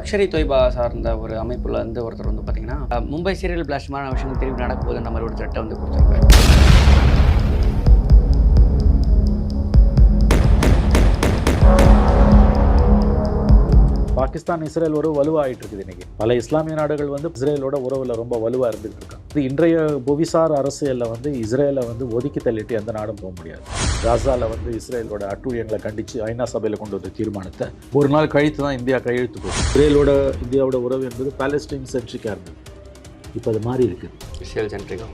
Luxury Taiba சார்ந்த ஒரு அமைப்பில் வந்து ஒருத்தர் வந்து பார்த்தீங்கன்னா மும்பை சீரியல் பிளாஸ்டமான விஷயங்கள் திரும்பி நடக்கும்போது மாதிரி ஒரு த்ரெட்டை வந்து கொடுத்துருக்காரு. பாகிஸ்தான் இஸ்ரேல் உறவு வலுவாகிட்டு இருக்குது இன்னைக்கு. பல இஸ்லாமிய நாடுகள் வந்து இஸ்ரேலோட உறவில் ரொம்ப வலுவாக இருந்துகிட்டு இருக்காங்க. இது இன்றைய புவிசார் அரசியலில் வந்து இஸ்ரேலை வந்து ஒதுக்கி தள்ளிட்டு எந்த நாடும் போக முடியாது. காசாவில் வந்து இஸ்ரேலோட அட்டூழியங்களை கண்டித்து ஐநா சபையில் கொண்டு வந்த தீர்மானத்தை ஒரு நாள் கழித்து தான் இந்தியா கையெழுத்து போகும். இஸ்ரேலோட இந்தியாவோட உறவு என்பது பாலஸ்டைன் சென்ட்ரிக்காக இருந்தது. இப்போ அது மாறி இருக்குது,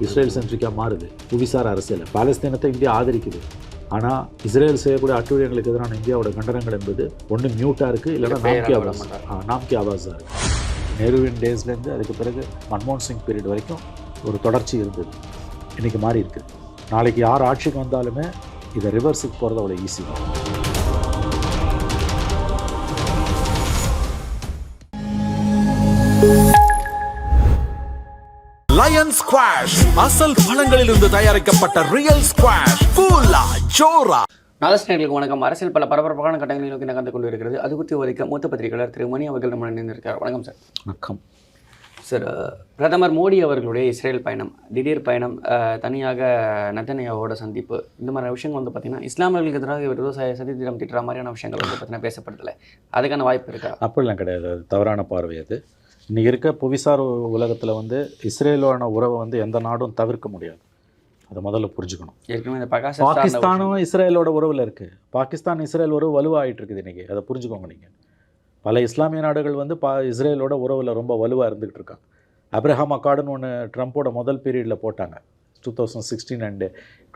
இஸ்ரேல் சென்ட்ரிக்காக மாறுது. புவிசார் அரசியல் பாலஸ்தீனத்தை இந்தியா ஆதரிக்குது. ஆனால் இஸ்ரேல் செய்யக்கூடிய அட்டூழியங்களுக்கு எதிரான இந்தியாவோட கண்டனங்கள் என்பது ஒன்று மியூட்டாக இருக்குது, இல்லைன்னா நாம்கி ஆவாஸாக இருக்குது. நேருவின் டேஸ்லேருந்து அதுக்கு பிறகு மன்மோகன் சிங் பீரியட் வரைக்கும் ஒரு தொடர்ச்சி இருந்தது. இன்றைக்கி மாறி இருக்குது. நாளைக்கு யார் ஆட்சிக்கு வந்தாலுமே இதை ரிவர்ஸுக்கு போகிறது அவ்வளோ ஈஸி. லயன் ஸ்குவாஷ் அசல் பழங்களிலிருந்து தயாரிக்கப்பட்ட ரியல் ஸ்குவாஷ் கூலா ஜோரா. நாளஸ்நேயர்களுக்கு வணக்கம். அரசியல் பல பரபரப்பான கட்டங்களை நோக்கி நகர்ந்து கொண்டு இருக்கிறது. அது குறித்து வரைக்கும் மூத்த பத்திரிகையாளர் திரு மணி அவர்கள் நம்ம இணைந்திருக்கார். வணக்கம் சார். வணக்கம் சார். பிரதமர் மோடி அவர்களுடைய இஸ்ரேல் பயணம், திடீர் பயணம், தனியாக நெதன்யாவோட சந்திப்பு, இந்த மாதிரி விஷயங்கள் வந்து பார்த்தீங்கன்னா இஸ்லாமியர்களுக்கு எதிராக விவசாய சதித்திட்டம் திட்டுற மாதிரியான விஷயங்கள் வந்து பார்த்தீங்கன்னா பேசப்படலை. அதுக்கான வாய்ப்பு இருக்கா? அப்படிலாம் கிடையாது. அது தவறான பார்வை. அது இன்றைக்கி இருக்க புவிசார் உலகத்தில் வந்து இஸ்ரேலோட உறவை வந்து எந்த நாடும் தவிர்க்க முடியாது. அதை முதல்ல புரிஞ்சுக்கணும். ஏற்கனவே இந்த பாகிஸ்தானும் இஸ்ரேலோட உறவில் இருக்குது. பாகிஸ்தான் இஸ்ரேல் உறவு வலுவாகிட்டு இருக்குது இன்றைக்கி. அதை புரிஞ்சுக்கோங்க. நீங்கள் பல இஸ்லாமிய நாடுகள் வந்து இஸ்ரேலோட உறவில் ரொம்ப வலுவாக இருந்துகிட்டு இருக்காங்க. அப்ரஹாம் அக்கார்டுன்னு ஒன்று ட்ரம்ப்போட முதல் பீரியடில் போட்டாங்க, 2016 and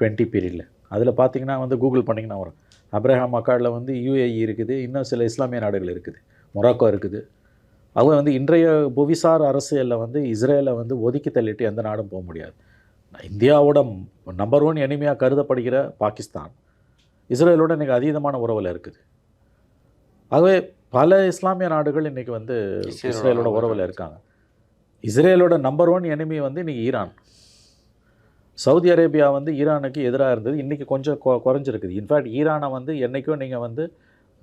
20 பீரியடில். அதில் பார்த்தீங்கன்னா வந்து கூகுள் பண்ணிங்கன்னா வரும். அப்ரஹாம் அக்கார்டில் வந்து UAE இருக்குது, இன்னும் சில இஸ்லாமிய நாடுகள் இருக்குது, மொராக்கோ இருக்குது. அவங்க வந்து இன்றைய புவிசார் அரசியலில் வந்து இஸ்ரேலை வந்து ஒதுக்கி தள்ளிட்டு எந்த நாடும் போக முடியாது. இந்தியாவோட நம்பர் 1 எனிமையாக கருதப்படுகிற பாகிஸ்தான் இஸ்ரேலோட இன்றைக்கி அதீதமான உறவில் இருக்குது. ஆகவே பல இஸ்லாமிய நாடுகள் இன்றைக்கி வந்து இஸ்ரேலோட உறவில் இருக்காங்க. இஸ்ரேலோட நம்பர் 1 எனிமி வந்து இன்றைக்கி ஈரான். சவுதி அரேபியா வந்து ஈரானுக்கு எதிராக இருந்தது, இன்றைக்கி கொஞ்சம் குறைஞ்சிருக்குது. இன்ஃபேக்ட் ஈரானை வந்து என்றைக்கும் நீங்கள் வந்து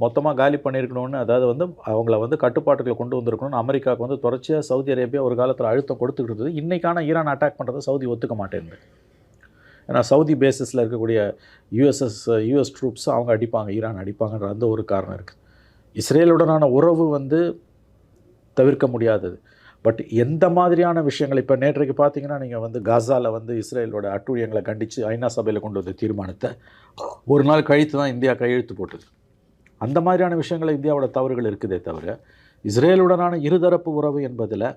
மொத்தமாக காலி பண்ணியிருக்கணும்னு, அதாவது வந்து அவங்கள வந்து கட்டுப்பாட்டுகளை கொண்டு வந்திருக்கணும்னு அமெரிக்காவுக்கு வந்து தொடர்ச்சியாக சவுதி அரேபியா ஒரு காலத்தில் அழுத்தம் கொடுத்துக்கிட்டு இருந்தது. இன்றைக்கான ஈரான் அட்டாக் பண்ணுறதை சவுதி ஒத்துக்க மாட்டேங்குது. ஏன்னா சவுதி பேசிஸில் இருக்கக்கூடிய யூஎஸ் ட்ரூப்ஸ் அவங்க அடிப்பாங்க, ஈரான் அடிப்பாங்கன்ற அந்த ஒரு காரணம் இருக்குது. இஸ்ரேலுடனான உறவு வந்து தவிர்க்க முடியாதது. பட் எந்த மாதிரியான விஷயங்கள், இப்போ நேற்றைக்கு பார்த்தீங்கன்னா நீங்கள் வந்து காசாவில் வந்து இஸ்ரேலோட அட்டூழியங்களை கண்டித்து ஐநா சபையில் கொண்டு வந்த தீர்மானத்தை ஒரு நாள் கழித்து தான் இந்தியா கையெழுத்து போட்டது. அந்த மாதிரியான விஷயங்கள் இந்தியாவோட தவறுகள் இருக்குதே தவிர, இஸ்ரேலுடனான இருதரப்பு உறவு என்பதில்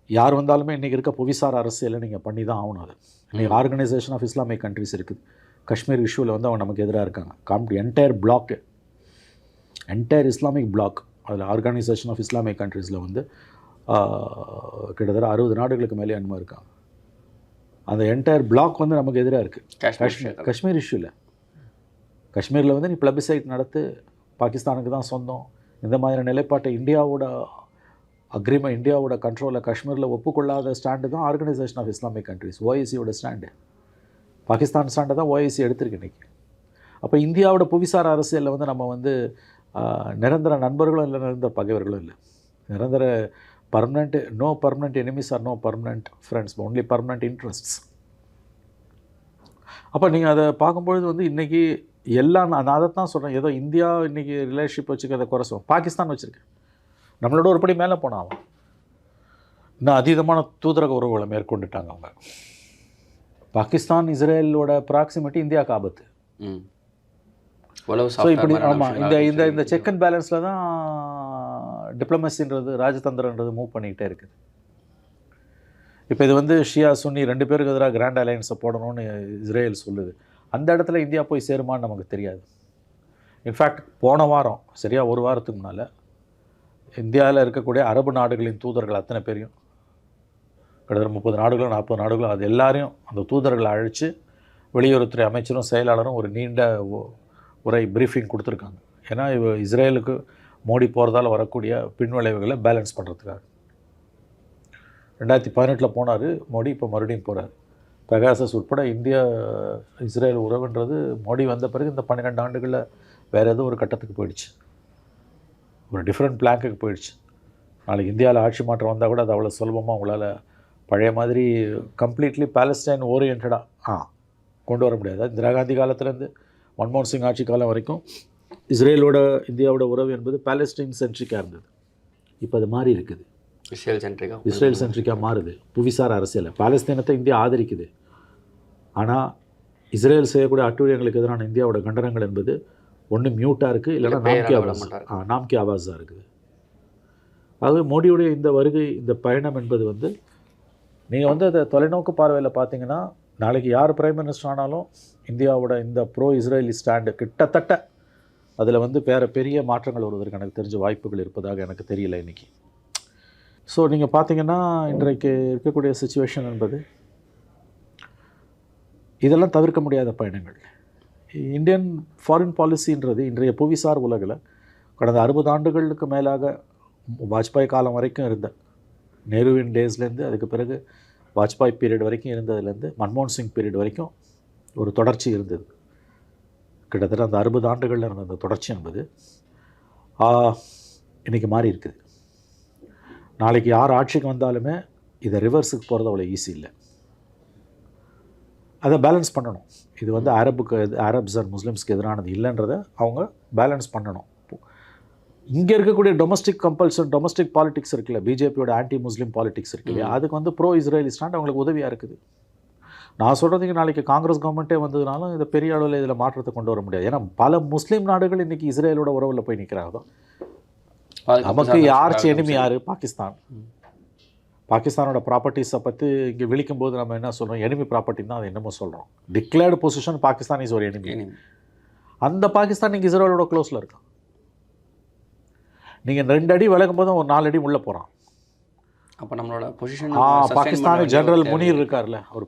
யார் வந்தாலுமே இன்றைக்கி இருக்க புவிசார் அரசியலை நீங்கள் பண்ணி தான் ஆகணும். அது இன்றைக்கி ஆர்கனைசேஷன் ஆஃப் இஸ்லாமிக் கண்ட்ரிஸ் இருக்குது. காஷ்மீர் இஷ்யூவில் வந்து அவங்க நமக்கு எதிராக இருக்காங்க. என்டையர் இஸ்லாமிக் பிளாக், அதில் ஆர்கனைசேஷன் ஆஃப் இஸ்லாமிக் கண்ட்ரீஸில் வந்து கிட்டத்தட்ட 60 நாடுகளுக்கு மேலே அனுமதி இருக்காங்க. அந்த என்டையர் பிளாக் வந்து நமக்கு எதிராக இருக்குது. காஷ்மீர் இஷ்யூவில் காஷ்மீரில் வந்து நீ பிளபிசைட் நடத்து, பாகிஸ்தானுக்கு தான் சொந்தம், இந்த மாதிரியான நிலைப்பாட்டை இந்தியாவோட கண்ட்ரோலில் காஷ்மீரில் ஒப்புக்கொள்ளாத ஸ்டாண்டு தான் ஆர்கனைசேஷன் ஆஃப் இஸ்லாமிக் கண்ட்ரிஸ், OICயோட ஸ்டாண்டு. பாகிஸ்தான் ஸ்டாண்டை தான் OIC எடுத்திருக்கு இன்றைக்கி. அப்போ இந்தியாவோட புவிசார் அரசியலில் வந்து நம்ம வந்து நிரந்தர நண்பர்களும் இல்லை, நிரந்தர பகைவர்களும் இல்லை. நிரந்தர no permanent enemies are no permanent friends, only permanent interests. அப்போ நீங்கள் அதை பார்க்கும்பொழுது வந்து இன்றைக்கி எல்லாம் நான் அதைத்தான் சொல்கிறேன். ஏதோ இந்தியா இன்றைக்கி ரிலேஷன்ஷிப் வச்சுக்கிறத குறைச்சோம், பாகிஸ்தான் வச்சுருக்கேன். நம்மளோட ஒரு படி மேலே போனான் அவன். இன்னும் அதீதமான தூதரக உறவுகளை மேற்கொண்டுட்டாங்க அவங்க. பாகிஸ்தான் இஸ்ரேலோட ப்ராக்சிமிட்டி இந்தியாவுக்கு ஆபத்து. ஸோ இப்படி ஆமாம், இந்த செக் அண்ட் பேலன்ஸில் தான் டிப்ளமசின்றது, ராஜதந்திரன்றது மூவ் பண்ணிக்கிட்டே இருக்குது. இப்போ இது வந்து ஷியா சுன்னி 2 பேருக்கு எதிராக கிராண்ட் அலையன்ஸை போடணும்னு இஸ்ரேல் சொல்லுது. அந்த இடத்துல இந்தியா போய் சேருமான்னு நமக்கு தெரியாது. இன்ஃபேக்ட் போன வாரம், சரியாக ஒரு வாரத்துக்கு முன்னால், இந்தியாவில் இருக்கக்கூடிய அரபு நாடுகளின் தூதர்கள் அத்தனை பேரையும், கிட்டத்தட்ட 30 நாடுகளோ 40 நாடுகளோ, அது எல்லாரையும் அந்த தூதர்களை அழைச்சி வெளியுறவுத்துறை அமைச்சரும் செயலாளரும் ஒரு நீண்ட உரை ப்ரீஃபிங் கொடுத்துருக்காங்க. ஏன்னா இஸ்ரேலுக்கு மோடி போகிறதால வரக்கூடிய பின்விளைவுகளை பேலன்ஸ் பண்ணுறதுக்காக. 2018 போனார் மோடி, இப்போ மறுபடியும் போகிறார். பெகாசஸ் உட்பட இந்தியா இஸ்ரேல் உறவுன்றது மோடி வந்த பிறகு இந்த 12 ஆண்டுகளில் வேறு ஏதோ ஒரு கட்டத்துக்கு போயிடுச்சு, ஒரு டிஃப்ரெண்ட் பிளாங்குக்கு போயிடுச்சு. நாளைக்கு இந்தியாவில் ஆட்சி மாற்றம் வந்தால் கூட அது அவ்வளோ சுலபமாக உங்களால் பழைய மாதிரி கம்ப்ளீட்லி பாலஸ்டைன் ஓரியன்டாக கொண்டு வர முடியாது. இந்திரா காந்தி காலத்துலேருந்து மன்மோகன் சிங் ஆட்சி காலம் வரைக்கும் இஸ்ரேலோட இந்தியாவோட உறவு என்பது பாலஸ்டைன் சென்ட்ரிக்காக இருந்தது. இப்போ அது மாறி இருக்குது, இஸ்ரேல் சென்ட்ரிக்காக மாறுது. புவிசார் அரசியல் பாலஸ்தீனத்தை இந்தியா ஆதரிக்குது. ஆனால் இஸ்ரேல் செய்யக்கூடிய அட்டூழியங்களுக்கு எதிரான இந்தியாவோட கண்டனங்கள் என்பது ஒன்று மியூட்டாக இருக்குது, இல்லைன்னா நாம்கி ஆவாஸாக இருக்குது. ஆகவே மோடியுடைய இந்த வருகை, இந்த பயணம் என்பது வந்து நீங்கள் வந்து அதை தொலைநோக்கு பார்வையில் பார்த்தீங்கன்னா, நாளைக்கு யார் பிரைம் மினிஸ்டர் ஆனாலும் இந்தியாவோட இந்த ப்ரோ இஸ்ரேலி ஸ்டாண்டு கிட்டத்தட்ட அதில் வந்து வேறு பெரிய மாற்றங்கள் வருவதற்கு எனக்கு தெரிஞ்ச வாய்ப்புகள் இருப்பதாக எனக்கு தெரியல இன்றைக்கி. ஸோ நீங்கள் பார்த்தீங்கன்னா இன்றைக்கு இருக்கக்கூடிய சுச்சுவேஷன் என்பது இதெல்லாம் தவிர்க்க முடியாத பயணங்கள். இந்தியன் ஃபாரின் பாலிசின்றது இன்றைய புவிசார் உலகில் கடந்த 60 ஆண்டுகளுக்கு மேலாக வாஜ்பாய் காலம் வரைக்கும் இருந்த நேருவின் டேஸ்லேருந்து, அதுக்கு பிறகு வாஜ்பாய் பீரியட் வரைக்கும் இருந்ததுலேருந்து மன்மோகன் சிங் பீரியட் வரைக்கும் ஒரு தொடர்ச்சி இருந்தது. கிட்டத்தட்ட அந்த 60 ஆண்டுகளில் இருந்த அந்த தொடர்ச்சி என்பது இன்றைக்கி மாறி இருக்குது. நாளைக்கு யார் ஆட்சிக்கு வந்தாலுமே இதை ரிவர்ஸுக்கு போகிறது அவ்வளோ ஈஸி இல்லை. அதை பேலன்ஸ் பண்ணணும். இது வந்து அரப்ஸ் அண்ட் முஸ்லீம்ஸ்க்கு எதிரானது இல்லைன்றதை அவங்க பேலன்ஸ் பண்ணணும். இங்கே இருக்கக்கூடிய டொமஸ்டிக் பாலிடிக்ஸ் இருக்குல்ல, பிஜேபியோட ஆன்டி முஸ்லீம் பாலிடிக்ஸ் இருக்கு இல்லையா, அதுக்கு வந்து ப்ரோ இஸ்ரேலி ஸ்டாண்ட் அவங்களுக்கு உதவியாக இருக்குது. நான் சொல்கிறதுக்கு நாளைக்கு காங்கிரஸ் கவர்மெண்ட்டே வந்ததுனாலும் இதை பெரிய அளவில் இதில் மாற்றத்தை கொண்டு வர முடியாது. ஏன்னா பல முஸ்லீம் நாடுகள் இன்றைக்கி இஸ்ரேலோட உறவில் போய் நிற்கிறாங்க. நமக்கு யார் எனிமி யார்? பாகிஸ்தானோட ப்ராப்பர்ட்டிஸை பற்றி இங்கே விழிக்கும் போது நம்ம என்ன சொல்கிறோம்? எனிமி ப்ராப்பர்ட்டி தான் அது என்னமோ சொல்கிறோம். டிக்ளேர்டு பொசிஷன் பாகிஸ்தான் இஸ் ஒரு எனிமி. அந்த பாகிஸ்தான் இங்கே இஸ்ரேலோட க்ளோஸில் இருக்கான். நீங்கள் 2 அடி விலகும் போதும் ஒரு 4 அடி உள்ளே போகிறான். அப்போ நம்மளோட பொசிஷன் பாகிஸ்தானி ஜெனரல் முனீர் இருக்கார்ல, அவர்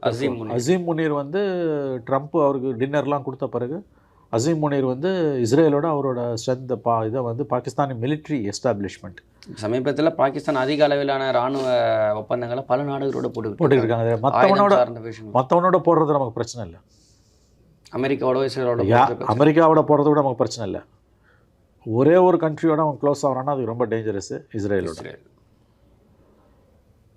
அசீம் முனீர் வந்து ட்ரம்ப் அவருக்கு டின்னர்லாம் கொடுத்த பிறகு அசீம் முனீர் வந்து இஸ்ரேலோட அவரோட ஸ்ட்ரென்த் இதை வந்து பாகிஸ்தானி மிலிட்ரி எஸ்டாப்ளிஷ்மெண்ட் சமீபத்தில் பாகிஸ்தான் அதிக அளவிலான இராணுவ ஒப்பந்தங்களை பல நாடுகளோட போட்டுருக்காங்க. மற்றவனோட போடுறது நமக்கு பிரச்சனை இல்லை. அமெரிக்காவோட போடுறத விட நமக்கு பிரச்சனை இல்லை. ஒரே ஒரு கண்ட்ரியோட அவன் க்ளோஸ் ஆகிறான்னா அது ரொம்ப டேஞ்சரஸ். இஸ்ரேலோட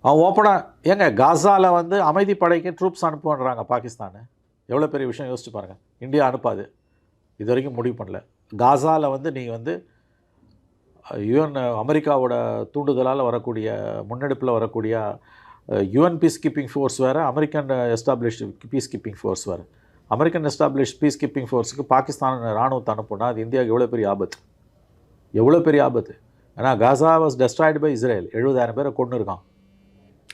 அவன் ஓப்பனாக ஏங்க காசாவில் வந்து அமைதி படைக்கு ட்ரூப்ஸ் அனுப்புன்றாங்க பாகிஸ்தானு. எவ்வளோ பெரிய விஷயம் யோசிச்சு பாருங்கள். இந்தியா அனுப்பாது, இது வரைக்கும் முடிவு பண்ணல. காசாவில் வந்து நீங்கள் வந்து யுஎன் அமெரிக்காவோட தூண்டுதலால் வரக்கூடிய முன்னெடுப்பில் வரக்கூடிய யுஎன் பீஸ் கீப்பிங் ஃபோர்ஸ் வேறு, American established peacekeeping force வேறு. அமெரிக்கன் எஸ்டாப்ளிஷ் பீஸ் கீப்பிங் ஃபோர்ஸுக்கு பாகிஸ்தான் இராணுவத்தை அனுப்புனா அது இந்தியாவுக்கு எவ்வளோ பெரிய ஆபத்து. ஏன்னா Gaza was destroyed by Israel. 70,000 பேரை கொண்டு இருக்கான்.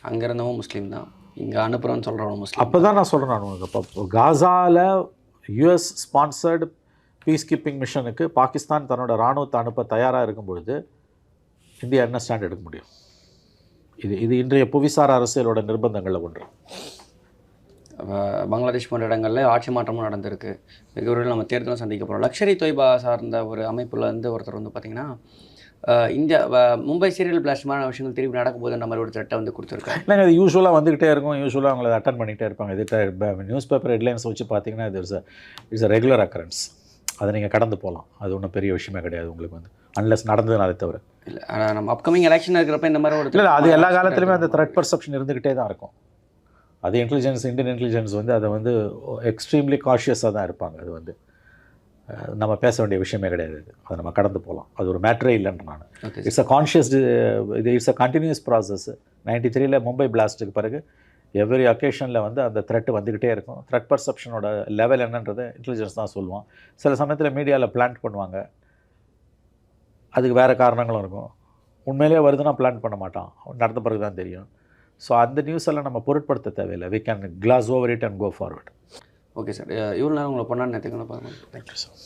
அங்கே இருந்தவங்க முஸ்லீம் தான், இங்கே அனுப்புகிறோன்னு சொல்கிறவங்க முஸ்லீம். அப்போ தான் நான் சொல்கிறேன், நான் இப்போ காசாவில் யுஎஸ் ஸ்பான்சர்டு பீஸ் கீப்பிங் மிஷனுக்கு பாகிஸ்தான் தன்னோட இராணுவத்தை அனுப்ப தயாராக இருக்கும் பொழுது இந்தியா என்ன ஸ்டாண்ட் எடுக்க முடியும்? இது இன்றைய புவிசார் அரசியலோட நிர்பந்தங்களில் ஒன்று. பங்களாதேஷ் போன்ற இடங்களில் ஆட்சி மாற்றமும் நடந்திருக்கு. மிக விரைவில் நம்ம தேர்தலும் சந்திக்க போகிறோம். லக்ஷரி தொய்பா சார்ந்த ஒரு அமைப்பில் வந்து ஒருத்தர் வந்து பார்த்திங்கன்னா இந்தியா மும்பை சீரியல் பிளாஸ்ட் மாதிரி விஷயங்கள் திருப்பி நடக்கும்போது அந்த மாதிரி ஒரு த்ரெட்டை வந்து கொடுத்துருக்காங்க. இல்லைங்க, அது யூஸ்வலாக வந்துக்கிட்டே இருக்கும். யூஸ்வலாக அவங்கள அட்டன் பண்ணிகிட்டே இருப்பாங்க. இது நியூஸ் பேப்பர் ஹெட்லைன்ஸ் வச்சு பார்த்தீங்கன்னா இது இட்ஸ் அ ரெகுலர் அக்கரன்ஸ். அதை நீங்கள் கடந்து போகலாம். அது ஒன்றும் பெரிய விஷயமே கிடையாது உங்களுக்கு வந்து, அன்லெஸ் நடந்ததுனாலே தவிர. இல்லை, ஆனால் நம்ம அப்கமிங் எலெக்ஷன் இருக்கிறப்ப இந்த மாதிரி ஒரு இல்லை, அது எல்லா காலத்துலையுமே அந்த த்ரெட் பர்செப்ஷன் இருந்துக்கிட்டே தான் இருக்கும். அது இந்தியன் இன்டெலிஜென்ஸ் வந்து அதை வந்து எக்ஸ்ட்ரீம்லி காஷியஸாக தான் இருப்பாங்க. அது வந்து நம்ம பேச வேண்டிய விஷயமே கிடையாது. அதை நம்ம கடந்து போகலாம். அது ஒரு மேட்ரே இல்லைன்ற நான். It's a continuous process. 93 Mumbai பிளாஸ்ட்டுக்கு பிறகு எவ்ரி அக்கேஷனில் வந்து அந்த த்ரெட் வந்துக்கிட்டே இருக்கும். த்ரெட் பர்செப்ஷனோட லெவல் என்னன்றது இன்டெலிஜென்ஸ் தான் சொல்லுவான். சில சமயத்தில் மீடியாவில் பிளான் பண்ணுவாங்க, அதுக்கு வேறு காரணங்களும் இருக்கும். உண்மையிலேயே வருதுன்னா பிளான் பண்ண மாட்டான், நடந்த பிறகு தான் தெரியும். ஸோ அந்த நியூஸ் எல்லாம் நம்ம பொருட்படுத்த தேவையில்லை. We can gloss over it and go forward. Okay sir, இவ்வளோ நேரம் உங்களை பொண்ணான்னு நேற்றுக்கு பாருங்கள். Thank you sir.